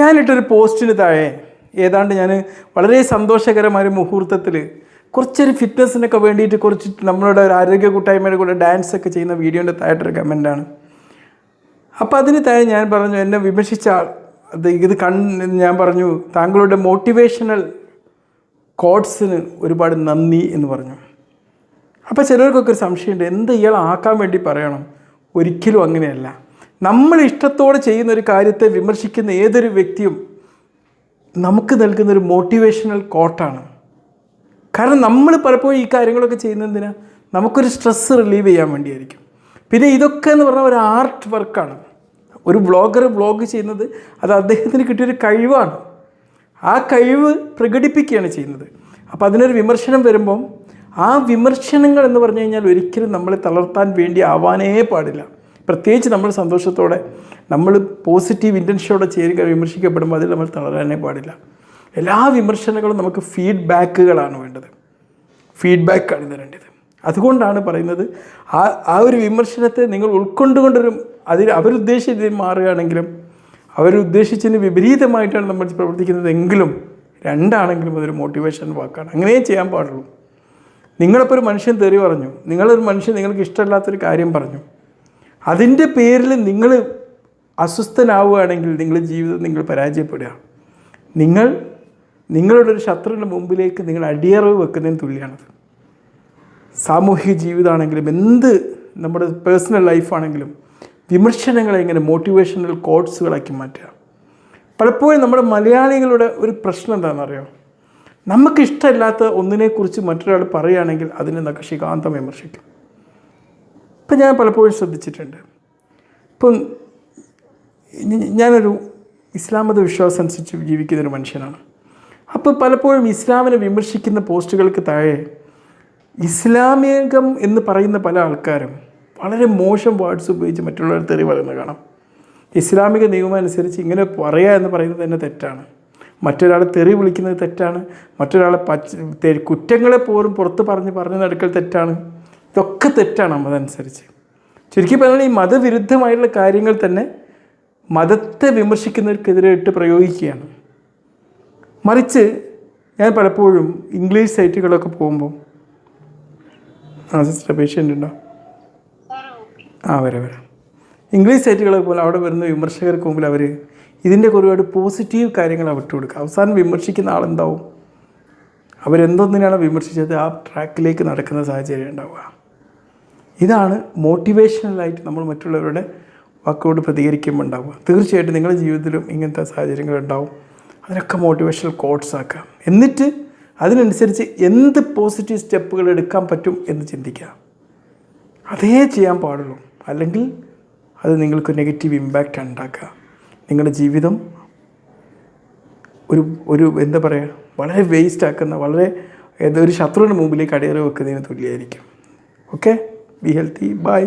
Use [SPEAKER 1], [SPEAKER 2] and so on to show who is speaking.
[SPEAKER 1] ഞാനിട്ടൊരു പോസ്റ്റിന് താഴെ ഏതാണ്ട് ഞാൻ വളരെ സന്തോഷകരമായ മുഹൂർത്തത്തിൽ കുറച്ചൊരു ഫിറ്റ്നസ്സിനൊക്കെ വേണ്ടിയിട്ട് കുറച്ച് നമ്മളുടെ ഒരു ആരോഗ്യ കൂട്ടായ്മയുടെ കൂടെ ഡാൻസൊക്കെ ചെയ്യുന്ന വീഡിയോൻ്റെ താഴെയൊരു കമൻറ്റാണ്. അപ്പോൾ അതിന് താഴെ ഞാൻ പറഞ്ഞു, എന്നെ വിമർശിച്ച ആൾ ഇത് ഞാൻ പറഞ്ഞു, താങ്കളുടെ മോട്ടിവേഷണൽ കോട്സിന് ഒരുപാട് നന്ദി എന്ന് പറഞ്ഞു. അപ്പോൾ ചിലർക്കൊക്കെ ഒരു സംശയമുണ്ട്, എന്ത് ഇയാൾ ആക്കാൻ വേണ്ടി പറയണം? ഒരിക്കലും അങ്ങനെയല്ല. നമ്മൾ ഇഷ്ടത്തോടെ ചെയ്യുന്നൊരു കാര്യത്തെ വിമർശിക്കുന്ന ഏതൊരു വ്യക്തിയും നമുക്ക് നൽകുന്നൊരു മോട്ടിവേഷണൽ കോട്ടാണ്. കാരണം നമ്മൾ പലപ്പോഴും ഈ കാര്യങ്ങളൊക്കെ ചെയ്യുന്നതിന് നമുക്കൊരു സ്ട്രെസ്സ് റിലീവ് ചെയ്യാൻ വേണ്ടിയായിരിക്കും. പിന്നെ ഇതൊക്കെ എന്ന് പറഞ്ഞാൽ ഒരു ആർട്ട് വർക്കാണ്. ഒരു വ്ളോഗർ വ്ളോഗ് ചെയ്യുന്നത് അത് അദ്ദേഹത്തിന് കിട്ടിയൊരു കഴിവാണ്. ആ കഴിവ് പ്രകടിപ്പിക്കുകയാണ് ചെയ്യുന്നത്. അപ്പോൾ അതിനൊരു വിമർശനം വരുമ്പം ആ വിമർശനങ്ങൾ എന്ന് പറഞ്ഞു കഴിഞ്ഞാൽ ഒരിക്കലും നമ്മളെ തളർത്താൻ വേണ്ടി ആവാനേ പാടില്ല. പ്രത്യേകിച്ച് നമ്മൾ സന്തോഷത്തോടെ നമ്മൾ പോസിറ്റീവ് ഇൻറ്റൻഷനോടെ ചേരുക വിമർശിക്കപ്പെടുമ്പോൾ അതിൽ നമ്മൾ തളരാനേ പാടില്ല. എല്ലാ വിമർശനങ്ങളും നമുക്ക് ഫീഡ്ബാക്കുകളാണ് വേണ്ടത്. ഫീഡ്ബാക്കാണ് തരേണ്ടത്. അതുകൊണ്ടാണ് പറയുന്നത്, ആ ഒരു വിമർശനത്തെ നിങ്ങൾ ഉൾക്കൊണ്ടുകൊണ്ടൊരു അവരുദ്ദേശിച്ചതിൽ മാറുകയാണെങ്കിലും അവരുദ്ദേശിച്ചതിന് വിപരീതമായിട്ടാണ് നമ്മൾ പ്രവർത്തിക്കുന്നതെങ്കിലും രണ്ടാണെങ്കിലും അതൊരു മോട്ടിവേഷൻ വാക്കാണ്. അങ്ങനെയേ ചെയ്യാൻ പാടുള്ളൂ. നിങ്ങളിപ്പോൾ ഒരു മനുഷ്യൻ തെറി പറഞ്ഞു, നിങ്ങളൊരു മനുഷ്യൻ നിങ്ങൾക്ക് ഇഷ്ടമില്ലാത്തൊരു കാര്യം പറഞ്ഞു, അതിൻ്റെ പേരിൽ നിങ്ങൾ അസ്വസ്ഥനാവുകയാണെങ്കിൽ നിങ്ങളുടെ ജീവിതം നിങ്ങൾ പരാജയപ്പെടുക. നിങ്ങളുടെ ഒരു ശത്രുവിൻ്റെ മുമ്പിലേക്ക് നിങ്ങൾ അടിയറവ് വെക്കുന്നതിന് തുല്യമാണത്. സാമൂഹിക ജീവിതമാണെങ്കിലും എന്ത് നമ്മുടെ പേഴ്സണൽ ലൈഫാണെങ്കിലും വിമർശനങ്ങളെ ഇങ്ങനെ മോട്ടിവേഷണൽ കോട്സുകളാക്കി മാറ്റുക. പലപ്പോഴും നമ്മുടെ മലയാളികളുടെ ഒരു പ്രശ്നം എന്താണെന്നറിയോ? നമുക്കിഷ്ടമില്ലാത്ത ഒന്നിനെക്കുറിച്ച് മറ്റൊരാൾ പറയുകയാണെങ്കിൽ അതിനെ നഖശികാന്തം വിമർശിക്കും. ഇപ്പം ഞാൻ പലപ്പോഴും ശ്രദ്ധിച്ചിട്ടുണ്ട്. ഇപ്പം ഞാനൊരു ഇസ്ലാം മത വിശ്വാസം അനുസരിച്ച് ജീവിക്കുന്നൊരു മനുഷ്യനാണ്. അപ്പോൾ പലപ്പോഴും ഇസ്ലാമിനെ വിമർശിക്കുന്ന പോസ്റ്റുകൾക്ക് താഴെ ഇസ്ലാമികം എന്ന് പറയുന്ന പല ആൾക്കാരും വളരെ മോശം വേർഡ്സ് ഉപയോഗിച്ച് മറ്റുള്ളവർ തെറി പറയുന്നത് കാണാം. ഇസ്ലാമിക നിയമം അനുസരിച്ച് ഇങ്ങനെ പറയുക എന്ന് പറയുന്നത് തന്നെ തെറ്റാണ്. മറ്റൊരാളെ തെറി വിളിക്കുന്നത് തെറ്റാണ്. മറ്റൊരാളെ കുറ്റങ്ങളെ പോലും പുറത്ത് പറഞ്ഞ് നടക്കൽ തെറ്റാണ്. ഇതൊക്കെ തെറ്റാണ് അതനുസരിച്ച്. ചുരുക്കി പറഞ്ഞാൽ ഈ മതവിരുദ്ധമായിട്ടുള്ള കാര്യങ്ങൾ തന്നെ മതത്തെ വിമർശിക്കുന്നവർക്കെതിരെ ഇട്ട് പ്രയോഗിക്കുകയാണ്. മറിച്ച് ഞാൻ പലപ്പോഴും ഇംഗ്ലീഷ് സൈറ്റുകളൊക്കെ പോകുമ്പോൾ സിസ്റ്റർ പേഷ്യൻ്റ് ഉണ്ടോ? വരാം. ഇംഗ്ലീഷ് സൈറ്റുകളൊക്കെ പോലെ അവിടെ വരുന്ന വിമർശകർക്ക് മുമ്പിൽ അവർ ഇതിൻ്റെ ഒരുപാട് പോസിറ്റീവ് കാര്യങ്ങൾ വിട്ടു കൊടുക്കുക. അവസാനം വിമർശിക്കുന്ന ആളെന്താവും? അവരെന്തൊന്നിനാണ് വിമർശിച്ചത് ആ ട്രാക്കിലേക്ക് നടക്കുന്ന സാഹചര്യം ഉണ്ടാവുക. ഇതാണ് മോട്ടിവേഷണലായിട്ട് നമ്മൾ മറ്റുള്ളവരുടെ വാക്കുകളോട് പ്രതികരിക്കുമ്പോൾ ഉണ്ടാവുക. തീർച്ചയായിട്ടും നിങ്ങളുടെ ജീവിതത്തിലും ഇങ്ങനത്തെ സാഹചര്യങ്ങൾ ഉണ്ടാവും. അതിനൊക്കെ മോട്ടിവേഷണൽ കോട്സ് ആക്കാം. എന്നിട്ട് അതിനനുസരിച്ച് എന്ത് പോസിറ്റീവ് സ്റ്റെപ്പുകൾ എടുക്കാൻ പറ്റും എന്ന് ചിന്തിക്കുക. അതേ ചെയ്യാൻ പാടുള്ളൂ. അല്ലെങ്കിൽ അത് നിങ്ങൾക്ക് നെഗറ്റീവ് ഇമ്പാക്റ്റ് ഉണ്ടാക്കുക. നിങ്ങളുടെ ജീവിതം ഒരു എന്താ പറയുക, വളരെ വേസ്റ്റ് ആക്കുന്ന, വളരെ ഒരു ശത്രുവിന് മുമ്പിലേക്ക് അടിയറ വെക്കുന്നതിന് തുല്യമായിരിക്കും. Okay, be healthy, by.